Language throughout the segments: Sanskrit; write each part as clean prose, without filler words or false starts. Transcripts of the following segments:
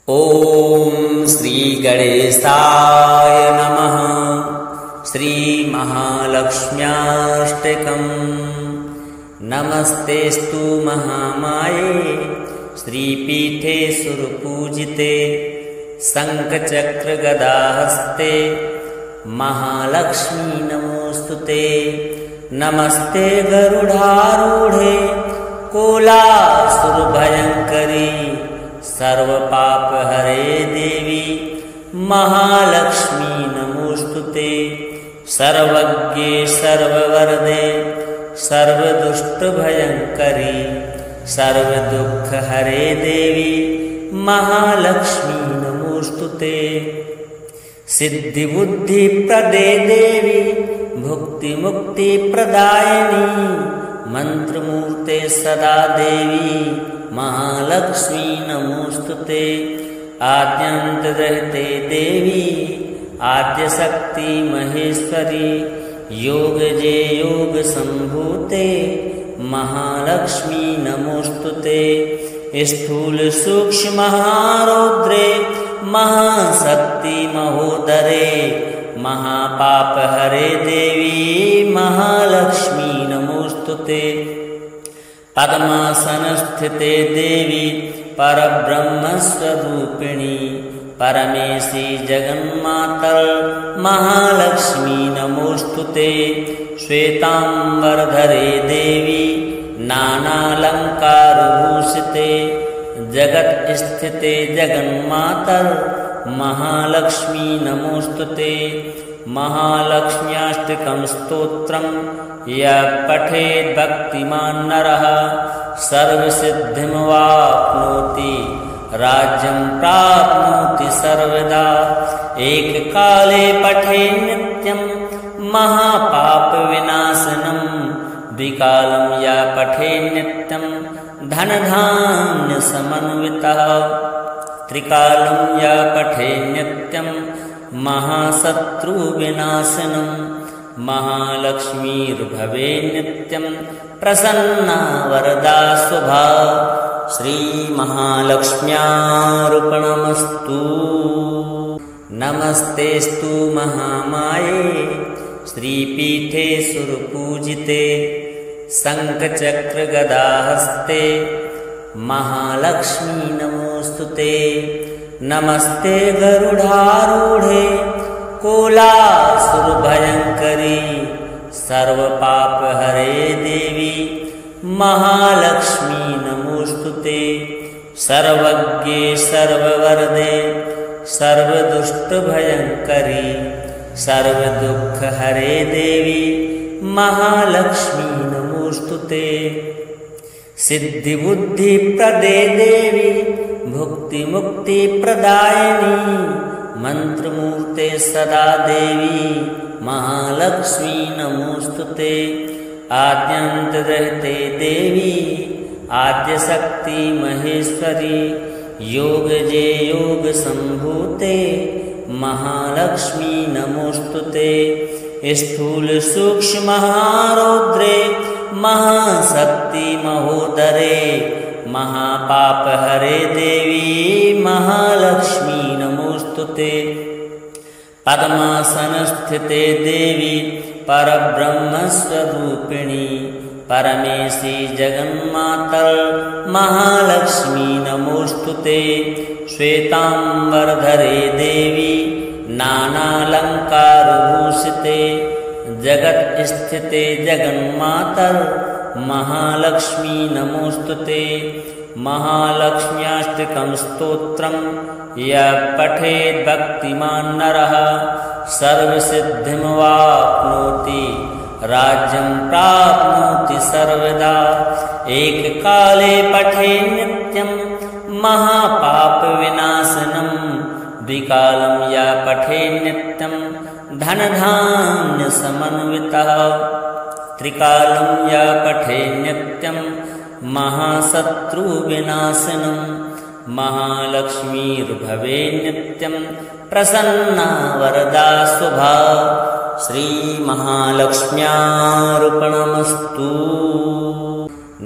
ॐ श्री गणेशाय नमः। श्री महालक्ष्म्याष्टकम्। नमस्तेस्तु महामाये श्रीपीठे सुरपूजिते शङ्खचक्रगदाहस्ते महालक्ष्मी नमोस्तुते। नमस्ते गरुडारूढे कोलासुरभयङ्करी सर्वपापहरे देवी महालक्ष्मी नमोस्तुते। सर्वज्ञे सर्ववरदे सर्वदुष्टभयङ्करी सर्वदुःखहरे देवी महालक्ष्मी नमोस्तुते। सिद्धिबुद्धिप्रदे देवी भुक्तिमुक्तिप्रदायिनी मंत्रमूर्ते सदा देवी महालक्ष्मी नमोस्तुते। आद्यन्तरहिते देवी आद्यशक्ति महेश्वरी योगजे योगसम्भूते महालक्ष्मी नमोस्तुते। स्थूल सूक्ष्म महारौद्रे महाशक्ति महोदरे महापापहरे देवी महालक्ष्मी नमोस्तुते। पद्मासनस्थिते देवी परब्रह्मस्वरूपिणी परमेशी जगन्मातर् महालक्ष्मी नमोस्तुते। श्वेतांबरधरे देवी नानालंकारभूषिते जगत्स्थिते जगन्मातर् महालक्ष्मी नमोस्तुते। महालक्ष्म्याष्टकं स्तोत्रं यः पठेत् भक्तिमान् नरः सर्वसिद्धिमवाप्नोति राज्यं प्राप्नोति सर्वदा। एककाले पठेत् नित्यं महापापविनाशनं द्विकालं यः पठेत् नित्यं धनधान्यसमन्वितः। त्रिकालं यः पठेत् नित्यं महाशत्रुविनाशनं महालक्ष्मीर्भवेत् नित्यं प्रसन्ना वरदा शुभा। श्रीमहालक्ष्म्यार्पणमस्तु। नमस्तेस्तु महामाये श्रीपीठे सुरपूजिते शङ्खचक्रगदाहस्ते महालक्ष्मी नमोस्तुते। नमस्ते गरुडारूढे कोलासुरभयङ्करी सर्वपापहरे देवी महालक्ष्मी नमोस्तुते। सर्वज्ञे सर्ववरदे सर्वदुष्टभयङ्करी सर्वदुःखहरे देवी महालक्ष्मी नमोस्तुते। सिद्धिबुद्धिप्रदे देवी भुक्तिमुक्तिप्रदायिनी मंत्रमूर्ते सदा देवी महालक्ष्मी नमोस्तुते। आद्यन्तरहिते देवी आद्यशक्ति महेश्वरी योगजे योगसम्भूते महालक्ष्मी नमोस्तुते। स्थूल सूक्ष्म महारौद्रे महाशक्ति महोदरे महापापहरे देवी महालक्ष्मी नमोस्तुते। पद्मासनस्थिते देवी परब्रह्मस्वरूपिणी परमेशी जगन्मातर् महालक्ष्मी नमोस्तुते। श्वेतांबरधरे देवी नानालंकारभूषिते जगत्स्थिते जगन्मातर् महालक्ष्मी नमोस्तुते। महालक्ष्म्याष्टकं स्तोत्रं यः पठेत् भक्तिमान् नरः सर्वसिद्धिमवाप्नोति राज्यं प्राप्नोति सर्वदा। एककाले पठेत् नित्यं महापापविनाशनं द्विकालं यः पठेत् नित्यं धनधान्यसमन्वितः। त्रिकालं यः पठेत् नित्यं महाशत्रुविनाशनं महालक्ष्मीर्भवेत् नित्यं प्रसन्ना वरदा शुभा। श्रीमहालक्ष्म्यार्पणमस्तु।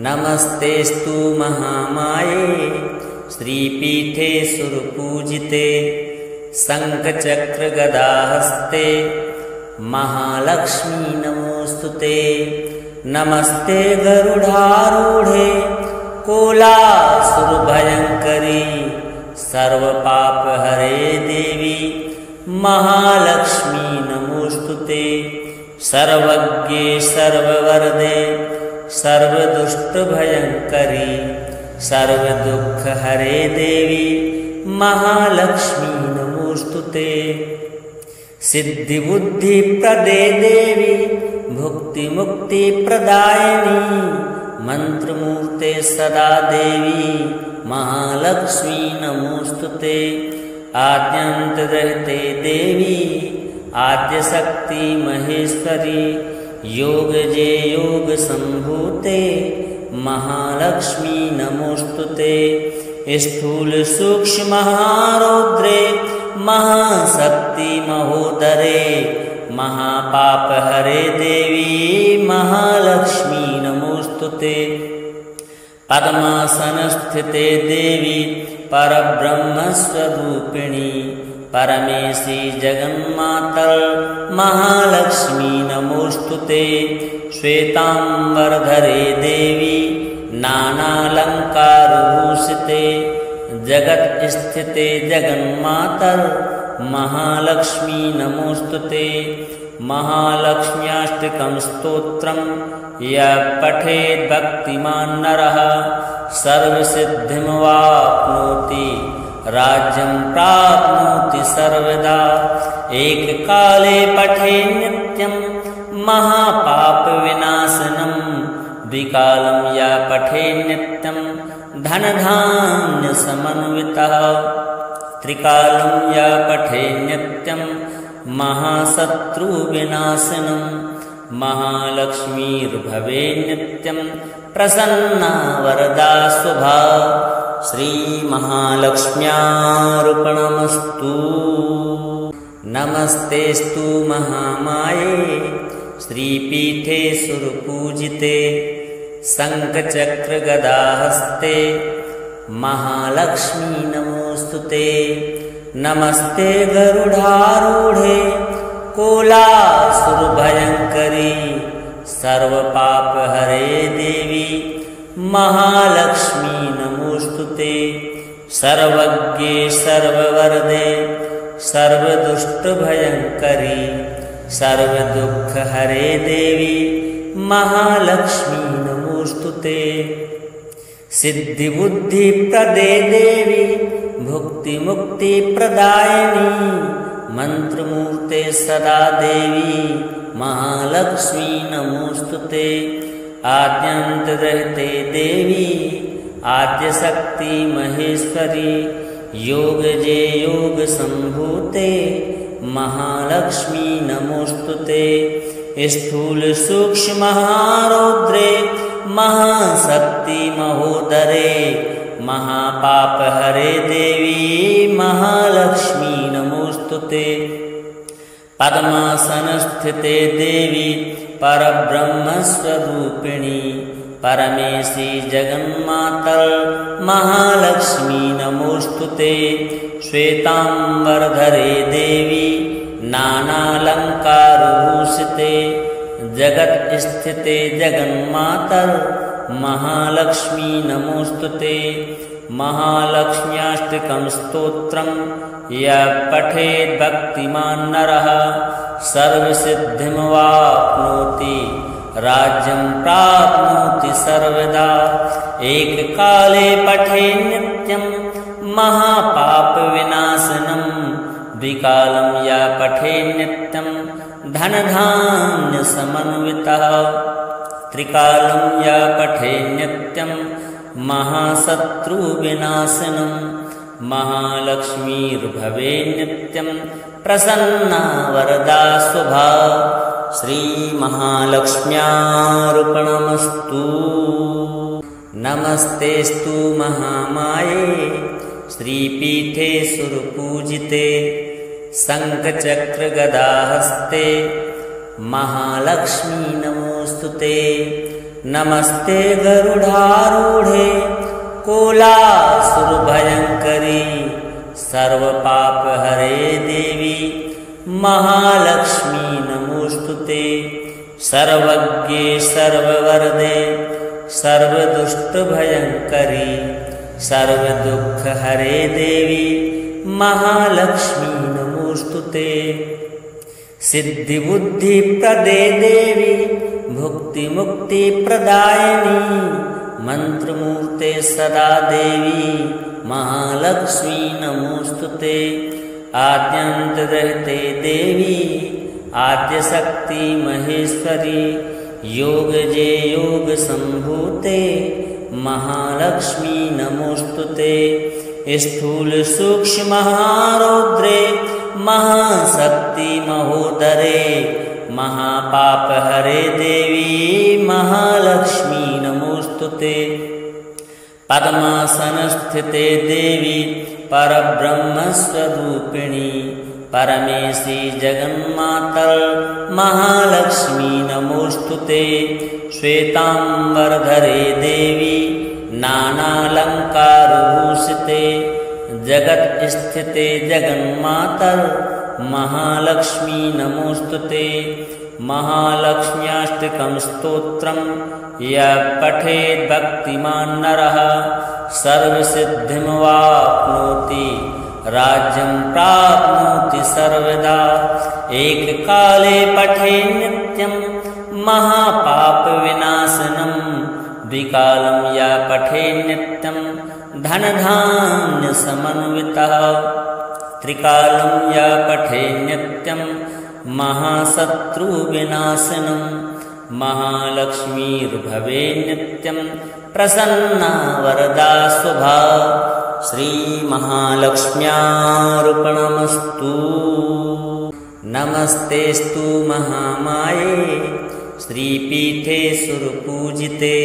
नमस्तेस्तु महामाये श्रीपीठे सुरपूजिते शङ्खचक्रगदाहस्ते महालक्ष्मी नमोऽस्तुते। नमस्ते गरुडारूढे कोलासुरभयङ्करी सर्वपापहरे देवी महालक्ष्मी नमोऽस्तुते। सर्वज्ञे सर्ववरदे सर्वदुष्टभयङ्करी सर्वदुःखहरे देवी महालक्ष्मी नमोऽस्तुते। सिद्धिबुद्धिप्रदे देवी भुक्तिमुक्तिप्रदायिनी मन्त्रमूर्ते सदा देवी महालक्ष्मी नमोऽस्तुते। आद्यन्तरहिते देवी आद्यशक्ति महेश्वरी योगजे योगसम्भूते महालक्ष्मी नमोऽस्तुते। स्थूल सूक्ष्म महारौद्रे महाशक्ति महोदरे महापापहरे देवी महालक्ष्मी नमोऽस्तुते। पद्मासनस्थिते देवी परब्रह्मस्वरूपिणी परमेशी जगन्मातर् महालक्ष्मी नमोऽस्तुते। श्वेताम्बरधरे देवी नानालङ्कारभूषिते जगत्स्थिते जगन्मातर् महालक्ष्मी नमोऽस्तुते। महालक्ष्म्याष्टकं स्तोत्रं यः पठेत् भक्तिमान् नरः सर्वसिद्धिमवाप्नोति राज्यं प्राप्नोति सर्वदा। एककाले पठेत् नित्यं महापापविनाशनं द्विकालं यः पठेत् नित्यं धनधान्यसमन्वितः त्रिकालं यः पठेत् नित्यं महाशत्रुविनाशनं महालक्ष्मीर्भवेत् नित्यं प्रसन्ना वरदा शुभा। श्रीमहालक्ष्म्यार्पणमस्तु। नमस्तेस्तु महामाये श्रीपीठे सुरपूजिते शङ्खचक्रगदाहस्ते महालक्ष्मी नमोऽस्तुते। नमस्ते गरुडारूढे कोलासुरभयङ्करी सर्वपापहरे देवी महालक्ष्मी नमोऽस्तुते। सर्वज्ञे सर्ववरदे सर्वदुष्टभयङ्करी सर्वदुःखहरे देवी महालक्ष्मी नमोऽस्तुते। सिद्धिबुद्धिप्रदे देवी भुक्तिमुक्तिप्रदायिनी मन्त्रमूर्ते सदा देवी महालक्ष्मी नमोऽस्तुते। आद्यन्तरहिते देवी आद्यशक्ति महेश्वरी योगजे योगसम्भूते महालक्ष्मी नमोऽस्तुते। स्थूल सूक्ष्म महारौद्रे महाशक्ति महोदरे महापापहरे देवी महालक्ष्मी नमोऽस्तुते। पद्मासनस्थिते देवी परब्रह्मस्वरूपिणी परमेशी जगन्मातर् महालक्ष्मी नमोऽस्तुते। श्वेताम्बरधरे देवी नानालङ्कारभूषिते जगत्स्थिते जगन्मातर् महालक्ष्मी नमोऽस्तुते। महालक्ष्म्याष्टकं स्तोत्रं यः पठेत् भक्तिमान् नरः सर्वसिद्धिमवाप्नोति राज्यं प्राप्नोति सर्वदा। एककाले पठेत् नित्यं महापापविनाशनं द्विकालं यः पठेत् नित्यं धनधान्यसमन्वितः त्रिकालं यः पठेत् नित्यं महाशत्रुविनाशनं महालक्ष्मीर्भवेत् नित्यं प्रसन्ना वरदा शुभा। श्रीमहालक्ष्म्यार्पणमस्तु। नमस्तेस्तु महामाये श्रीपीठे सुरपूजिते शङ्खचक्रगदाहस्ते महालक्ष्मी नमोऽस्तुते। नमस्ते गरुडारूढे कोलासुरभयङ्करी सर्वपापहरे देवी महालक्ष्मी नमोस्तुते। सर्वज्ञे सर्ववरदे सर्वदुष्टभयङ्करी सर्वदुःखहरे देवी महालक्ष्मी नमोस्तुते। सिद्धिबुद्धिप्रदे देवी भुक्तिमुक्तिप्रदायिनी मंत्रमूर्ते सदा देवी महालक्ष्मी नमोस्तुते। आद्यन्तरहिते देवी आद्यशक्ति महेश्वरी योगजे योगसम्भूते महालक्ष्मी नमोस्तुते। स्थूल सूक्ष्म महारौद्रे महाशक्ति महोदरे महापापहरे देवी महालक्ष्मी नमोस्तुते। पद्मासनस्थिते देवी परब्रह्मस्वरूपिणी परमेशी जगन्मातर महालक्ष्मी नमोस्तुते। श्वेतांबरधरे देवी नानालंकारभूषिते जगत स्थिते जगन्मातर महालक्ष्मी नमोस्तुते। महालक्ष्म्याष्टकं स्तोत्रं यः पठेत् भक्तिमान् नरः सर्वसिद्धिमवाप्नोति राज्यं प्राप्नोति सर्वदा। एककाले पठेत् नित्यं महापापविनाशनं द्विकालं यः पठेत् नित्यं धनधान्यसमन्वितः। त्रिकालं यः पठेत् नित्यं महाशत्रुविनाशनं महालक्ष्मीर्भवेत् नित्यं प्रसन्ना वरदा शुभा। श्रीमहालक्ष्म्यार्पणमस्तु। नमस्तेस्तु महामाये श्रीपीठे सुरपूजिते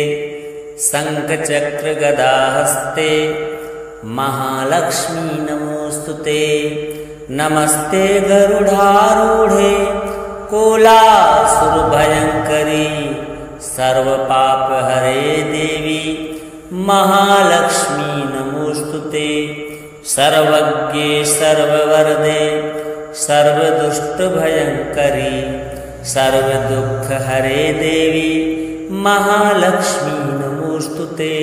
शङ्खचक्रगदाहस्ते महालक्ष्मी नमोस्तुते। नमस्ते गरुडारूढे कोलासुरभयङ्करी सर्वपापहरे देवी महालक्ष्मी नमोस्तुते। सर्वज्ञे सर्ववरदे सर्वदुष्टभयङ्करी सर्वदुःखहरे देवी महालक्ष्मी नमोस्तुते।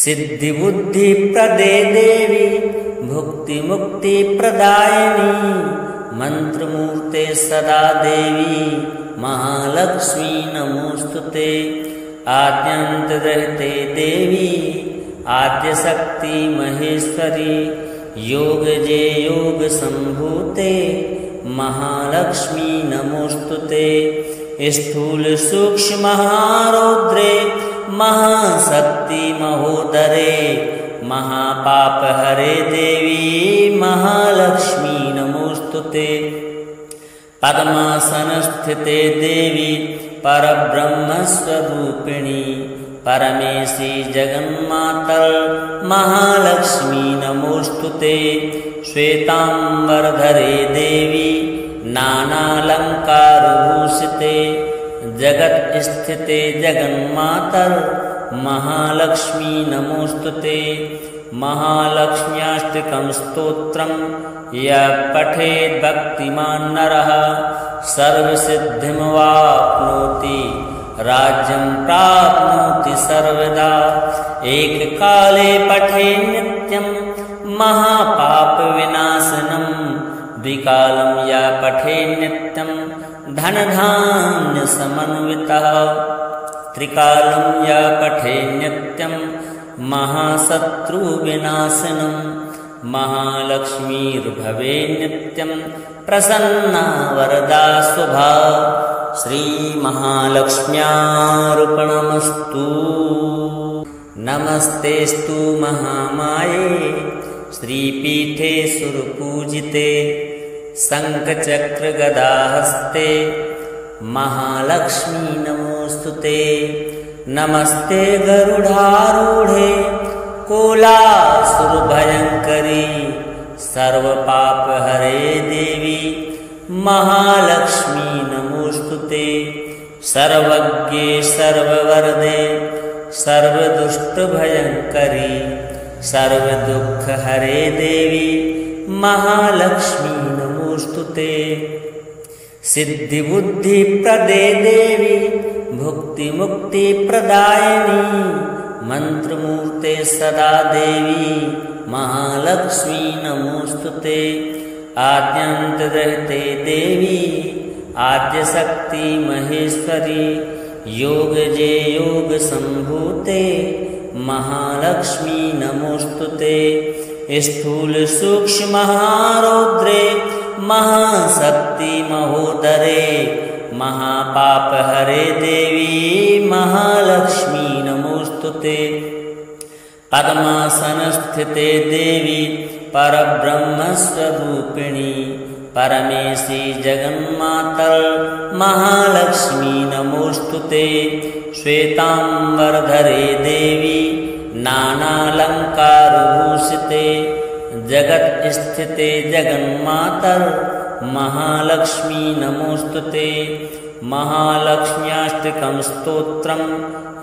सिद्धिबुद्धिप्रदे देवी भुक्तिमुक्तिप्रदायिनी मंत्रमूर्ते सदा देवी महालक्ष्मी नमोस्तुते। आद्यन्तरहिते देवी आद्यशक्ति महेश्वरी योगजे योगसम्भूते महालक्ष्मी नमोस्तुते। स्थूल सूक्ष्म महारौद्रे महाशक्ति महोदरे महापापहरे देवी महालक्ष्मी नमोस्तुते। पद्मासनस्थिते देवी परब्रह्मस्वरूपिणी परमेशी जगन्मातर महालक्ष्मी नमोस्तुते। श्वेतांबरधरे देवी नानालंकारभूषिते जगत स्थिते जगन्मातर महालक्ष्मी नमोस्तुते। महालक्ष्म्याष्टकं स्तोत्रं यः पठेत् भक्तिमान् नरः सर्वसिद्धिमवाप्नोति राज्यं प्राप्नोति सर्वदा। एककाले पठेत् नित्यं महापापविनाशनं द्विकालं यः पठेत् नित्यं धनधान्यसमन्वितः। त्रिकालं यः पठेत् नित्यं महाशत्रुविनाशनं महालक्ष्मीर्भवेत् नित्यं प्रसन्ना वरदा शुभा। श्रीमहालक्ष्म्यार्पणमस्तु। नमस्तेस्तु महामाये श्रीपीठे सुरपूजिते शङ्खचक्रगदाहस्ते महालक्ष्मी नमोस्तुते। नमस्ते गरुडारूढे कोलासुरभयङ्करी सर्वपापहरे देवी महालक्ष्मी नमोस्तुते। सर्वज्ञे सर्ववरदे सर्वदुष्टभयङ्करी सर्वदुःखहरे देवी महालक्ष्मी नमोस्तुते। सिद्धिबुद्धिप्रदे देवी भुक्तिमुक्तिप्रदायिनी मंत्रमूर्ते सदा देवी महालक्ष्मी नमोस्तुते। आद्यन्तरहिते देवी आद्यशक्ति महेश्वरी योगजे योग संभूते महालक्ष्मी नमोस्तुते। स्थूल सूक्ष्म महारौद्रे महाशक्ति महोदरे महापाप हरे देवी महालक्ष्मी नमोस्तुते। पद्मासनस्थिते देवी परब्रह्मस्वरूपिणी परमेशी जगन्मातर महालक्ष्मी नमोस्तुते। श्वेतांबरधरे देवी नानालंकारभूषिते जगत स्थिते जगन्मातर महालक्ष्मी नमोस्तुते। महालक्ष्म्याष्टकं स्तोत्रं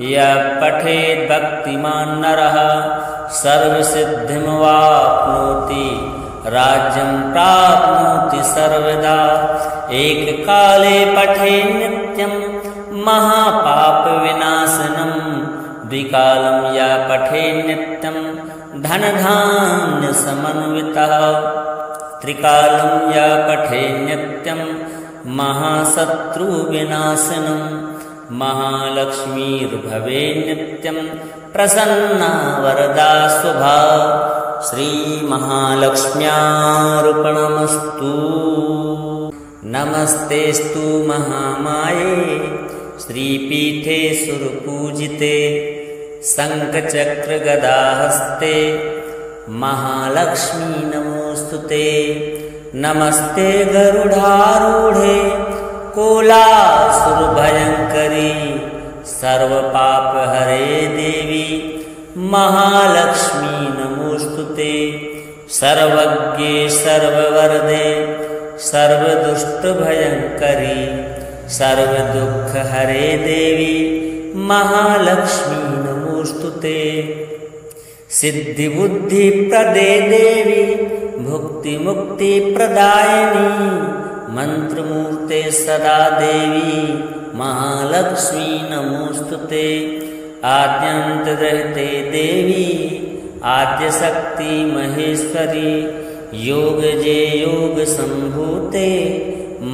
यः पठेत् भक्तिमान् नरः सर्वसिद्धिमवाप्नोति राज्यं प्राप्नोति सर्वदा। एककाले पठेत् नित्यं महापापविनाशनं द्विकालं यः पठेत् नित्यं धनधान्यसमन्वितः त्रिकालं यः पठेत् नित्यं महाशत्रुविनाशनं महालक्ष्मीर्भवेत् नित्यं प्रसन्ना वरदा शुभा। श्रीमहालक्ष्म्यार्पणमस्तु। नमस्तेस्तु महामाये श्रीपीठे सुरपूजिते शङ्खचक्रगदाहस्ते महालक्ष्मी नमोस्तुते। नमस्ते गरुडारूढे कोलासुरभयङ्करी सर्वपापहरे देवी महालक्ष्मी नमोस्तुते। सर्वज्ञे सर्ववरदे सर्वदुष्टभयङ्करी सर्वदुःखहरे देवी महालक्ष्मी नमोस्तुते। सिद्धिबुद्धिप्रदे देवी भुक्तिमुक्तिप्रदायिनी मंत्रमूर्ते सदा देवी महालक्ष्मी नमोस्तुते। आद्यन्तरहिते देवी आद्यशक्ति महेश्वरी योगजे योग संभूते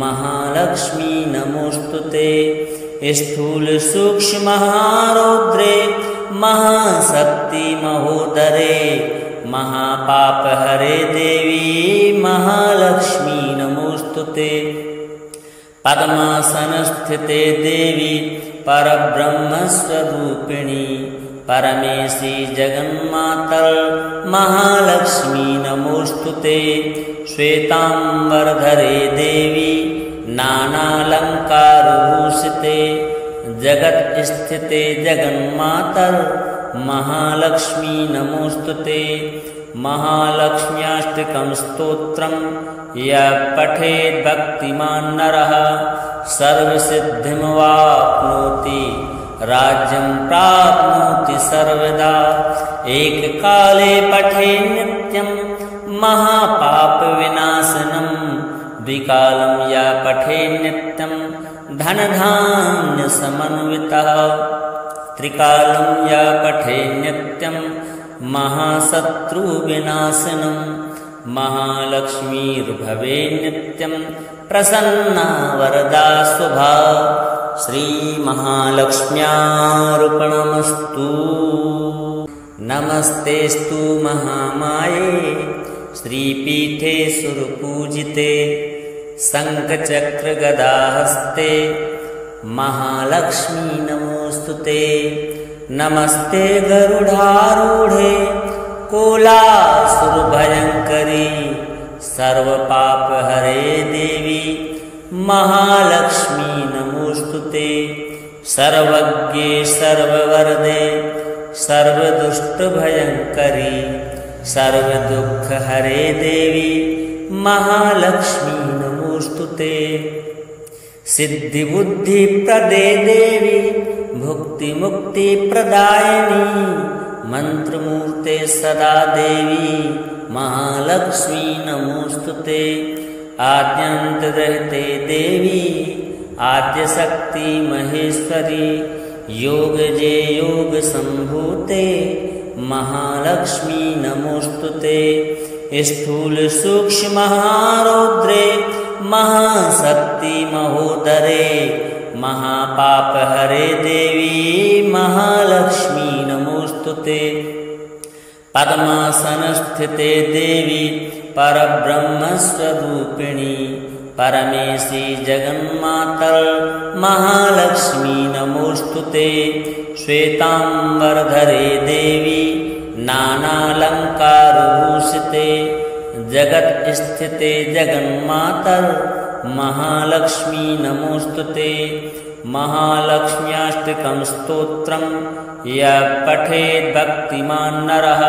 महालक्ष्मी नमोस्तुते। स्थूल सूक्ष्म महारौद्रे महाशक्ति महोदरे महापाप हरे देवी महालक्ष्मी नमोस्तुते। पद्मासनस्थिते देवी परब्रह्मस्वरूपिणी परमेशी जगन्मातर महालक्ष्मी नमोस्तुते। श्वेतांबरधरे देवी नानालंकारभूषिते जगत स्थिते जगन्मातर महालक्ष्मी नमोस्तुते। महालक्ष्म्याष्टकं स्तोत्रं यः पठेत् भक्तिमान् नरः सर्वसिद्धिमवाप्नोति राज्यं प्राप्नोति सर्वदा। एककाले पठेत् नित्यं महापापविनाशनं द्विकालं यः पठेत् नित्यं धनधान्यसमन्वितः त्रिकालं यः पठेत् नित्यं महाशत्रुविनाशनं महालक्ष्मीर्भवेत् नित्यं प्रसन्ना वरदा शुभा। श्रीमहालक्ष्म्यार्पणमस्तु। नमस्तेस्तु महामाये श्रीपीठे सुरपूजिते शङ्खचक्रगदाहस्ते महालक्ष्मी नमोस्तुते। नमस्ते गरुडारूढे कोलासुरभयङ्करी सर्वपापहरे देवी महालक्ष्मी नमोस्तुते। सर्वज्ञे सर्ववरदे सर्वदुष्टभयङ्करी सर्वदुःखहरे देवी महालक्ष्मी नमोस्तुते। सिद्धिबुद्धिप्रदे देवी भुक्ति मुक्ति प्रदायिनी मंत्रमूर्ते सदा देवी महालक्ष्मी नमोस्तुते। आद्यंत रहते देवी आद्य शक्ति महेश्वरी योग जे योग संभूते महालक्ष्मी नमोस्तुते। स्थूल सूक्ष्म महारौद्रे महाशक्ति महोदरे महापाप हरे देवी महालक्ष्मी नमोस्तुते। पद्मासन स्थिते देवी परब्रह्मस्वरूपिणी परमेशी जगन्मातर महालक्ष्मी नमोस्तुते। श्वेतांबरधरे देवी नानालंकारभूषिते जगत स्थिते जगन्मातर महालक्ष्मी नमोस्तुते। महालक्ष्म्याष्टकं स्तोत्रं यः पठेत् भक्तिमान् नरः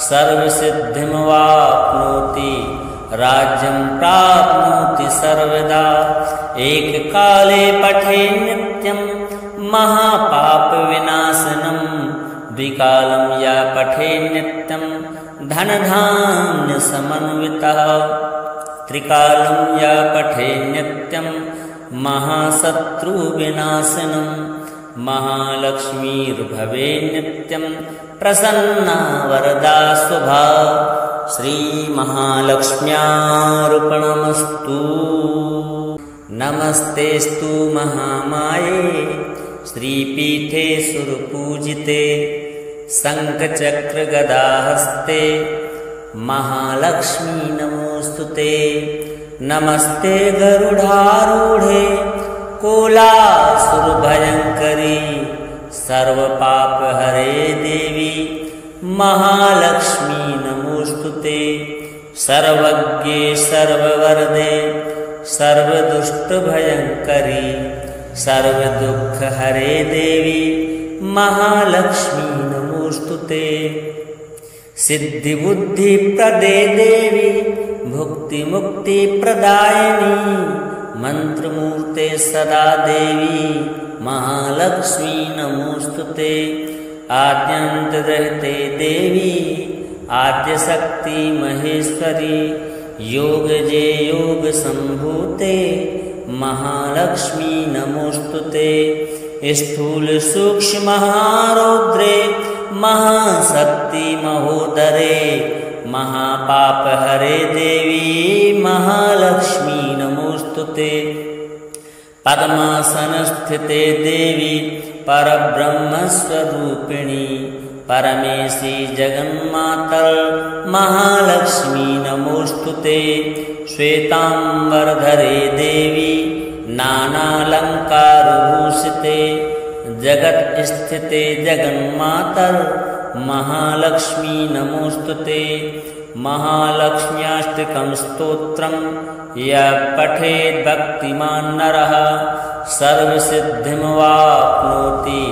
सर्वसिद्धिमवाप्नोति राज्यं प्राप्नोति सर्वदा। एककाले पठेत् नित्यं महापापविनाशनं द्विकालं यः पठेत् नित्यं धनधान्यसमन्वितः त्रिकालं यः पठेत् नित्यं महाशत्रुविनाशनं महालक्ष्मीर्भवेत् नित्यं प्रसन्ना वरदा शुभा। श्रीमहालक्ष्म्यार्पणमस्तु। नमस्तेस्तु महामाये श्रीपीठे सुरपूजिते शङ्खचक्रगदाहस्ते महालक्ष्मी नमोस्तुते। नमस्ते गरुडारूढे कोलासुरभयङ्करी सर्वपापहरे देवी महालक्ष्मी नमोस्तुते। सर्वज्ञे सर्ववरदे सर्वदुष्टभयङ्करी सर्वदुःखहरे देवी महालक्ष्मी नमोस्तुते। सिद्धिबुद्धिप्रदे देवी भुक्तिमुक्ति प्रदायिनी मंत्रमूर्ते सदा देवी महालक्ष्मी नमोस्तुते। आद्यंत रहते देवी आद्य शक्ति महेश्वरी योग जे योग संभूते महालक्ष्मी नमोस्तुते। स्थूल सूक्ष्म महारौद्रे महाशक्ति महोदरे महापाप हरे देवी महालक्ष्मी नमोस्तुते। पद्मासन स्थिते देवी परब्रह्मस्वरूपिणी परमेशी जगन्मातर महालक्ष्मी नमोस्तुते। श्वेतांबरधरे देवी नानालंकारभूषिते जगत स्थिते जगन्मातर महालक्ष्मी नमोस्तुते। महालक्ष्म्याष्टकं स्तोत्रं यः पठेत् भक्तिमान् नरः सर्वसिद्धिमवाप्नोति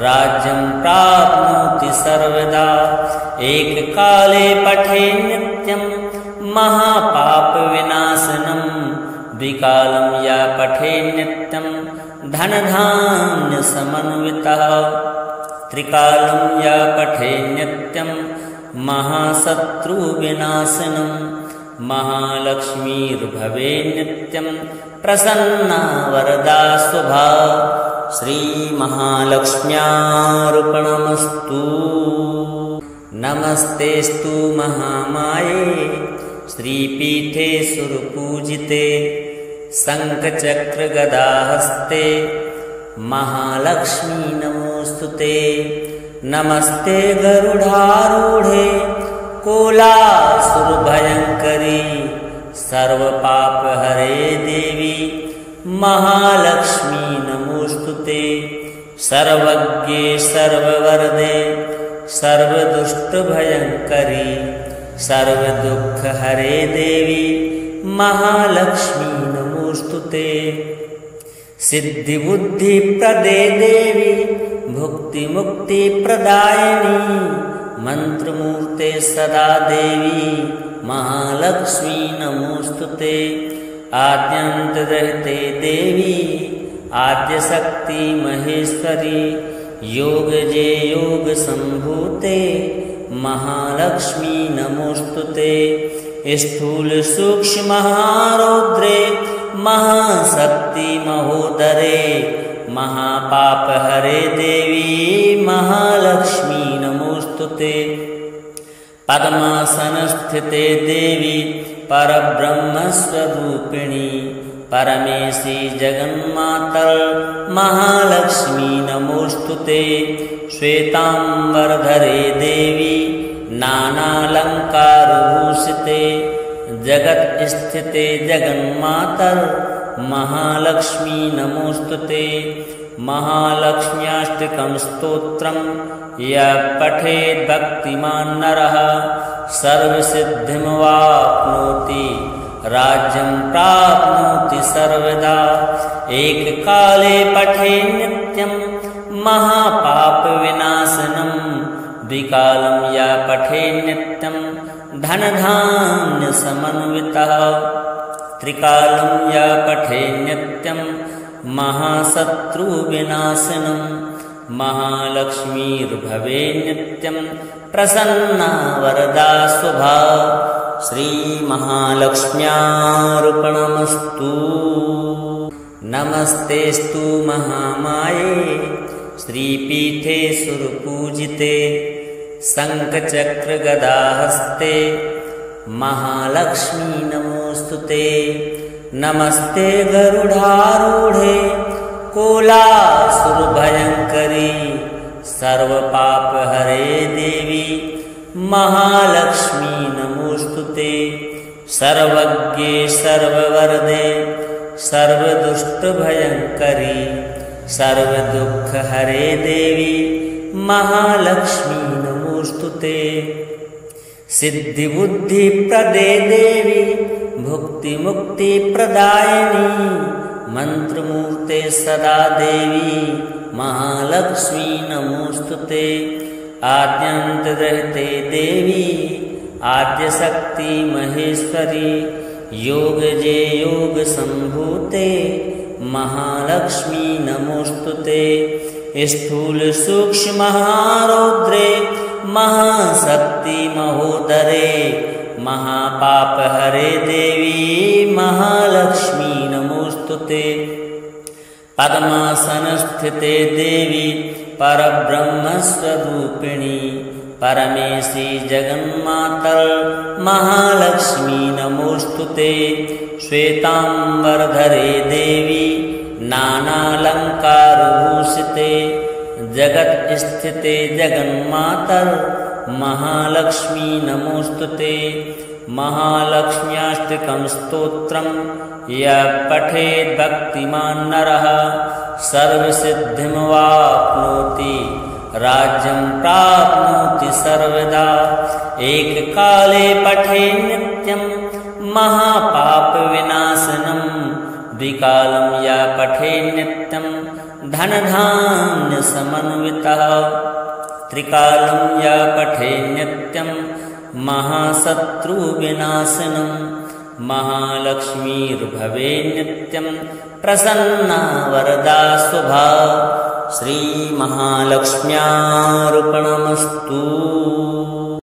राज्यं प्राप्नोति सर्वदा। एककाले पठेत् नित्यं महापापविनाशनं द्विकालं यः पठेत् नित्यं धनधान्यसमन्वितः त्रिकालं यः पठेत् नित्यं महाशत्रुविनाशनं महालक्ष्मीर्भवेत् नित्यं प्रसन्ना वरदा शुभा। श्रीमहालक्ष्म्यार्पणमस्तु। नमस्तेस्तु महामाये श्रीपीठे सुरपूजिते शङ्खचक्रगदाहस्ते महालक्ष्मी नमोस्तुते। नमस्ते गरुडारूढे कोलासुरभयङ्करी सर्वपापहरे देवी महालक्ष्मी नमोस्तुते। सर्वज्ञे सर्ववरदे सर्वदुष्टभयङ्करी सर्वदुःखहरे देवी महालक्ष्मी नमोस्तुते। सिद्धिबुद्धिप्रदे देवी भुक्तिमुक्ति प्रदायिनी मंत्रमूर्ते सदा देवी महालक्ष्मी नमोस्तुते। आद्यंत रहते देवी आद्यशक्ति महेश्वरी योगजे योगसम्भूते महालक्ष्मी नमोस्तुते स्थूल सूक्ष्म महारौद्रे महाशक्ति महोदरे महापापहरे देवी महालक्ष्मी नमोस्तुते पद्मासनस्थिते देवी परब्रह्मस्वरूपिणी परमेशी जगन्मातर् महालक्ष्मी नमोस्तुते श्वेतांबरधरे देवी नानालंकारभूषिते जगत् स्थिते जगन्मातर् महालक्ष्मी नमोस्तुते महालक्ष्म्याष्टकं स्तोत्रं यः पठेत् भक्तिमान् नरः सर्वसिद्धिमवाप्नोति राज्यं प्राप्नोति सर्वदा एककाले पठेत् नित्यं महापापविनाशनं द्विकालं यः पठेत् नित्यं धनधान्यसमन्वितः त्रिकालं यः पठेत् नित्यं महाशत्रुविनाशनं महालक्ष्मीर्भवेत् नित्यं प्रसन्ना वरदा शुभा श्रीमहालक्ष्म्यार्पणमस्तु। नमस्तेस्तु महामाये श्रीपीठे सुरपूजिते शङ्खचक्रगदाहस्ते महालक्ष्मी नमोस्तुते नमस्ते गरुडारूढे कोलासुरभयङ्करी सर्वपापहरे देवी महालक्ष्मी नमोस्तुते सर्वज्ञे सर्ववरदे सर्वदुष्टभयङ्करी सर्वदुःखहरे देवी महालक्ष्मी नमोस्तुते सिद्धिबुद्धिप्रदे देवी भुक्तिमुक्तिप्रदायिनी मंत्रमूर्ते सदा देवी महालक्ष्मी नमोस्तुते आद्यन्तरहिते देवी आद्यशक्ति महेश्वरी योगजे योगसम्भूते महालक्ष्मी नमोस्तुते स्थूल सूक्ष्म महारौद्रे महाशक्ति महोदरे महापापहरे देवी महालक्ष्मी नमोस्तुते पद्मासनस्थिते देवी परब्रह्मस्वरूपिणी परमेशी जगन्मातर् महालक्ष्मी नमोस्तुते श्वेतांबरधरे देवी नानालंकारभूषिते जगत् स्थिते जगन्मातर् महालक्ष्मी नमोस्तुते महालक्ष्म्याष्टकं स्तोत्रं यः पठेत् भक्तिमान् नरः सर्वसिद्धिमवाप्नोति राज्यं प्राप्नोति सर्वदा एककाले पठेत् नित्यं महापापविनाशनं द्विकालं यः पठेत् नित्यं धनधान्यसमन्वितः त्रिकालं यः पठेत् नित्यं महाशत्रुविनाशनं महालक्ष्मीर्भवेत् नित्यं प्रसन्ना वरदा शुभा श्रीमहालक्ष्म्यार्पणमस्तु।